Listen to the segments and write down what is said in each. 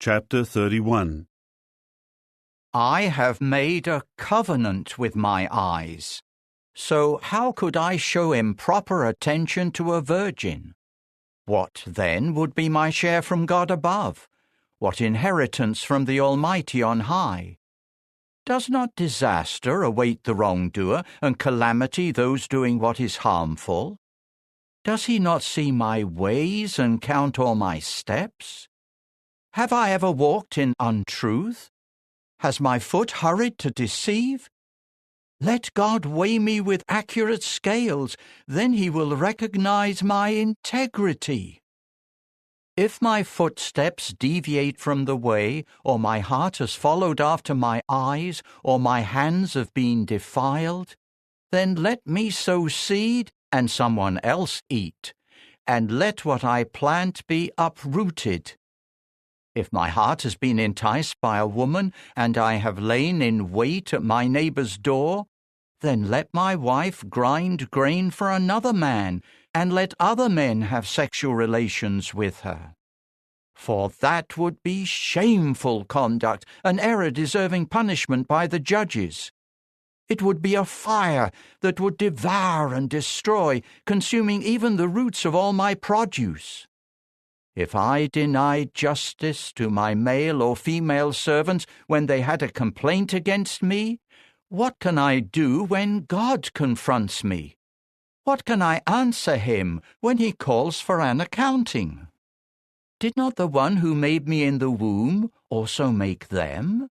Chapter 31. I have made a covenant with my eyes. So how could I show improper attention to a virgin? What, then, would be my share from God above? What inheritance from the Almighty on high? Does not disaster await the wrongdoer, and calamity those doing what is harmful? Does he not see my ways and count all my steps? Have I ever walked in untruth? Has my foot hurried to deceive? Let God weigh me with accurate scales, then he will recognize my integrity. If my footsteps deviate from the way, or my heart has followed after my eyes, or my hands have been defiled, then let me sow seed and someone else eat, and let what I plant be uprooted. If my heart has been enticed by a woman, and I have lain in wait at my neighbor's door, then let my wife grind grain for another man, and let other men have sexual relations with her. For that would be shameful conduct, an error deserving punishment by the judges. It would be a fire that would devour and destroy, consuming even the roots of all my produce. If I denied justice to my male or female servants when they had a complaint against me, what can I do when God confronts me? What can I answer him when he calls for an accounting? Did not the one who made me in the womb also make them?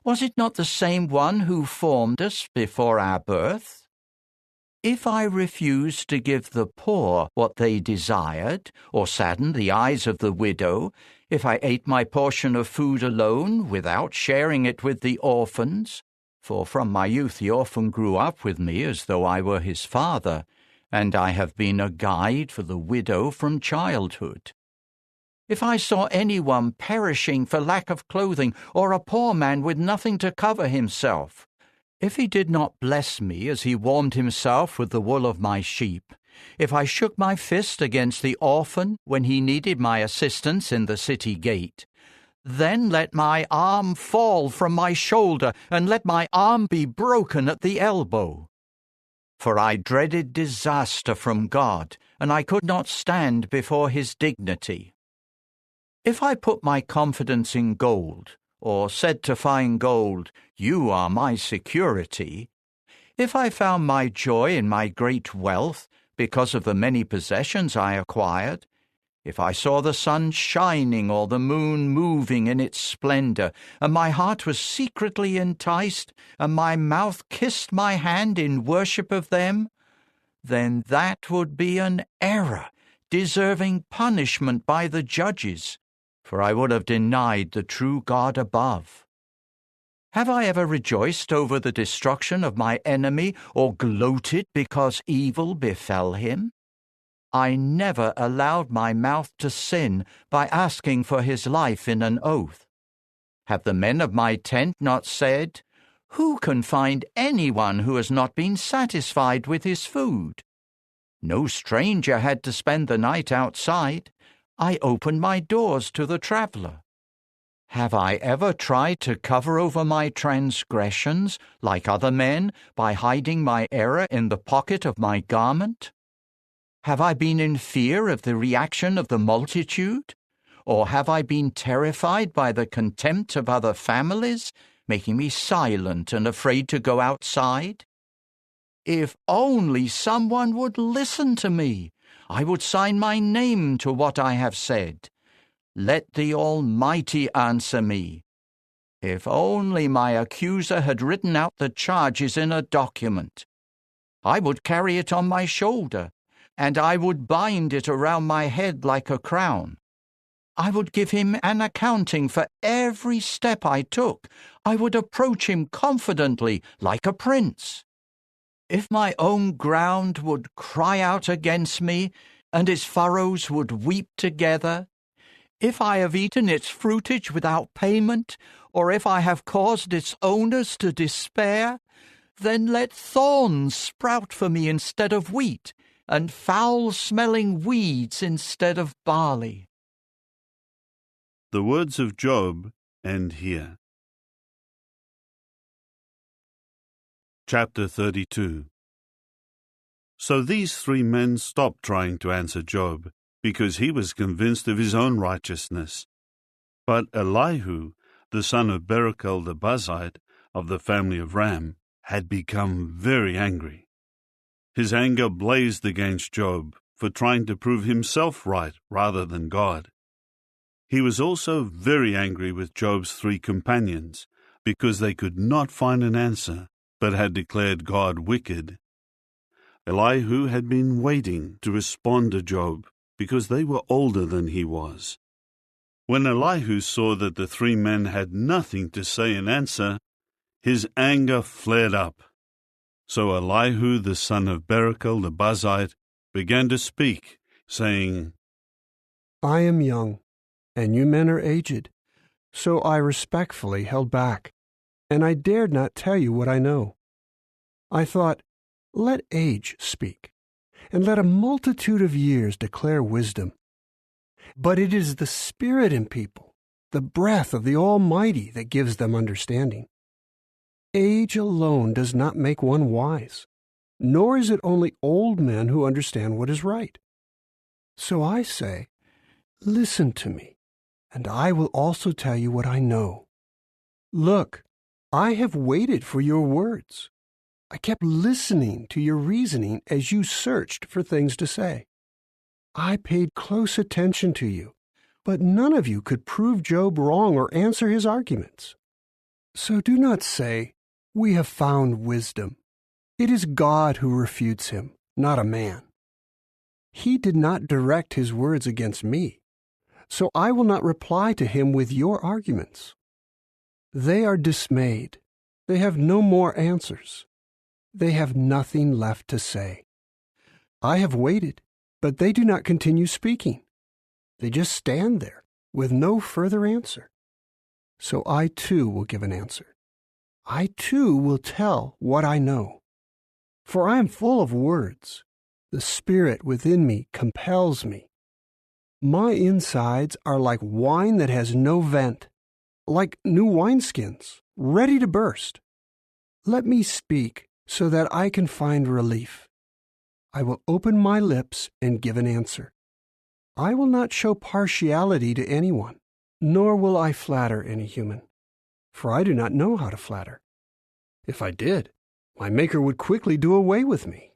Was it not the same one who formed us before our birth? If I refused to give the poor what they desired, or saddened the eyes of the widow, if I ate my portion of food alone, without sharing it with the orphans, for from my youth the orphan grew up with me as though I were his father, and I have been a guide for the widow from childhood. If I saw anyone perishing for lack of clothing, or a poor man with nothing to cover himself, if he did not bless me as he warmed himself with the wool of my sheep, if I shook my fist against the orphan when he needed my assistance in the city gate, then let my arm fall from my shoulder, and let my arm be broken at the elbow. For I dreaded disaster from God, and I could not stand before his dignity. If I put my confidence in gold, or said to fine gold, "You are my security," if I found my joy in my great wealth because of the many possessions I acquired, if I saw the sun shining or the moon moving in its splendor, and my heart was secretly enticed, and my mouth kissed my hand in worship of them, then that would be an error, deserving punishment by the judges, for I would have denied the true God above. Have I ever rejoiced over the destruction of my enemy, or gloated because evil befell him? I never allowed my mouth to sin by asking for his life in an oath. Have the men of my tent not said, "Who can find anyone who has not been satisfied with his food?" No stranger had to spend the night outside. I opened my doors to the traveler. Have I ever tried to cover over my transgressions, like other men, by hiding my error in the pocket of my garment? Have I been in fear of the reaction of the multitude? Or have I been terrified by the contempt of other families, making me silent and afraid to go outside? If only someone would listen to me, I would sign my name to what I have said. Let the Almighty answer me. If only my accuser had written out the charges in a document. I would carry it on my shoulder, and I would bind it around my head like a crown. I would give him an accounting for every step I took. I would approach him confidently like a prince. If my own ground would cry out against me, and its furrows would weep together, if I have eaten its fruitage without payment, or if I have caused its owners to despair, then let thorns sprout for me instead of wheat, and foul-smelling weeds instead of barley. The words of Job end here. Chapter 32. So these three men stopped trying to answer Job, because he was convinced of his own righteousness. But Elihu, the son of Barachel the Buzite, of the family of Ram, had become very angry. His anger blazed against Job for trying to prove himself right rather than God. He was also very angry with Job's three companions, because they could not find an answer, but had declared God wicked. Elihu had been waiting to respond to Job, because they were older than he was. When Elihu saw that the three men had nothing to say in answer, his anger flared up. So Elihu the son of Barachel the Buzite began to speak, saying, I am young, and you men are aged, so I respectfully held back, and I dared not tell you what I know. I thought, let age speak, and let a multitude of years declare wisdom. But it is the Spirit in people, the breath of the Almighty, that gives them understanding. Age alone does not make one wise, nor is it only old men who understand what is right. So I say, listen to me, and I will also tell you what I know. Look, I have waited for your words. I kept listening to your reasoning as you searched for things to say. I paid close attention to you, but none of you could prove Job wrong or answer his arguments. So do not say, we have found wisdom. It is God who refutes him, not a man. He did not direct his words against me, so I will not reply to him with your arguments. They are dismayed. They have no more answers. They have nothing left to say. I have waited, but they do not continue speaking. They just stand there with no further answer. So I too will give an answer. I too will tell what I know. For I am full of words. The Spirit within me compels me. My insides are like wine that has no vent, like new wineskins, ready to burst. Let me speak so that I can find relief. I will open my lips and give an answer. I will not show partiality to anyone, nor will I flatter any human, for I do not know how to flatter. If I did, my Maker would quickly do away with me.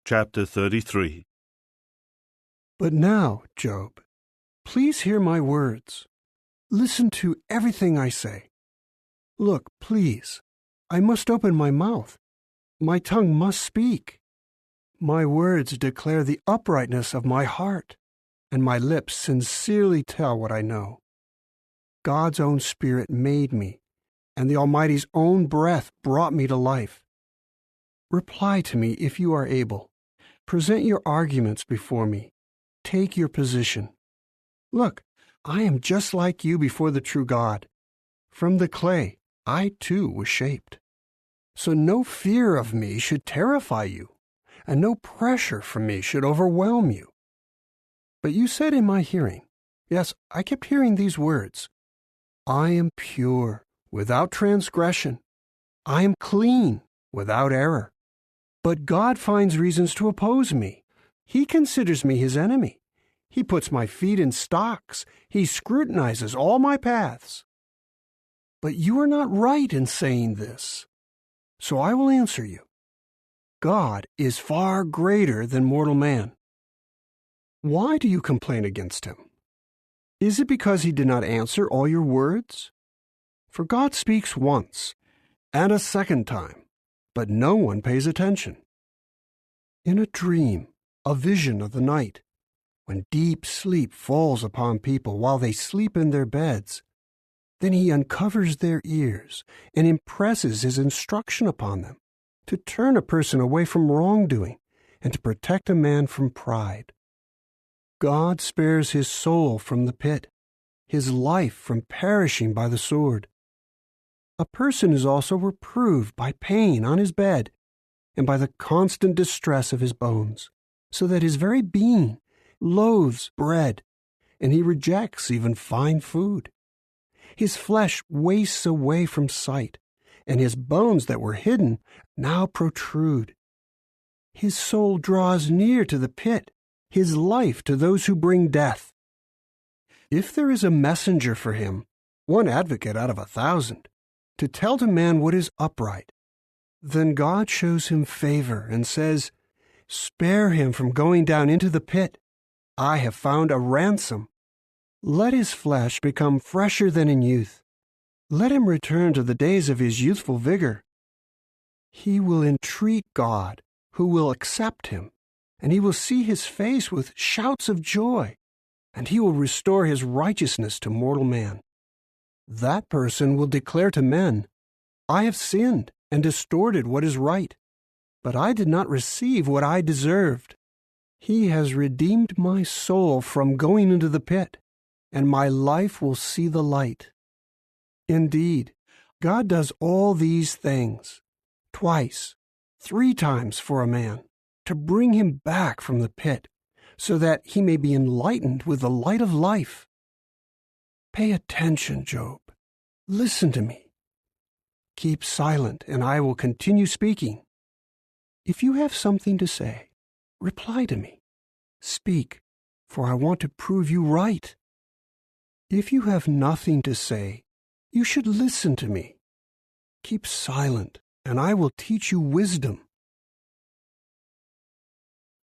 Chapter 33. But now, Job, please hear my words. Listen to everything I say. Look, please, I must open my mouth. My tongue must speak. My words declare the uprightness of my heart, and my lips sincerely tell what I know. God's own Spirit made me, and the Almighty's own breath brought me to life. Reply to me if you are able. Present your arguments before me. Take your position. Look, I am just like you before the true God. From the clay, I too was shaped. So no fear of me should terrify you, and no pressure from me should overwhelm you. But you said in my hearing, yes, I kept hearing these words, I am pure, without transgression. I am clean, without error. But God finds reasons to oppose me. He considers me his enemy. He puts my feet in stocks. He scrutinizes all my paths. But you are not right in saying this. So I will answer you. God is far greater than mortal man. Why do you complain against him? Is it because he did not answer all your words? For God speaks once, and a second time, but no one pays attention. In a dream, a vision of the night, when deep sleep falls upon people while they sleep in their beds, then he uncovers their ears and impresses his instruction upon them to turn a person away from wrongdoing and to protect a man from pride. God spares his soul from the pit, his life from perishing by the sword. A person is also reproved by pain on his bed and by the constant distress of his bones, so that his very being loathes bread and he rejects even fine food. His flesh wastes away from sight, and his bones that were hidden now protrude. His soul draws near to the pit, his life to those who bring death. If there is a messenger for him, one advocate out of 1,000, to tell to man what is upright, then God shows him favor and says, "Spare him from going down into the pit. I have found a ransom. Let his flesh become fresher than in youth. Let him return to the days of his youthful vigor." He will entreat God, who will accept him, and he will see his face with shouts of joy, and he will restore his righteousness to mortal man. That person will declare to men, "I have sinned and distorted what is right, but I did not receive what I deserved. He has redeemed my soul from going into the pit, and my life will see the light." Indeed, God does all these things, twice, 3 times for a man, to bring him back from the pit, so that he may be enlightened with the light of life. Pay attention, Job. Listen to me. Keep silent, and I will continue speaking. If you have something to say, reply to me. Speak, for I want to prove you right. If you have nothing to say, you should listen to me. Keep silent, and I will teach you wisdom.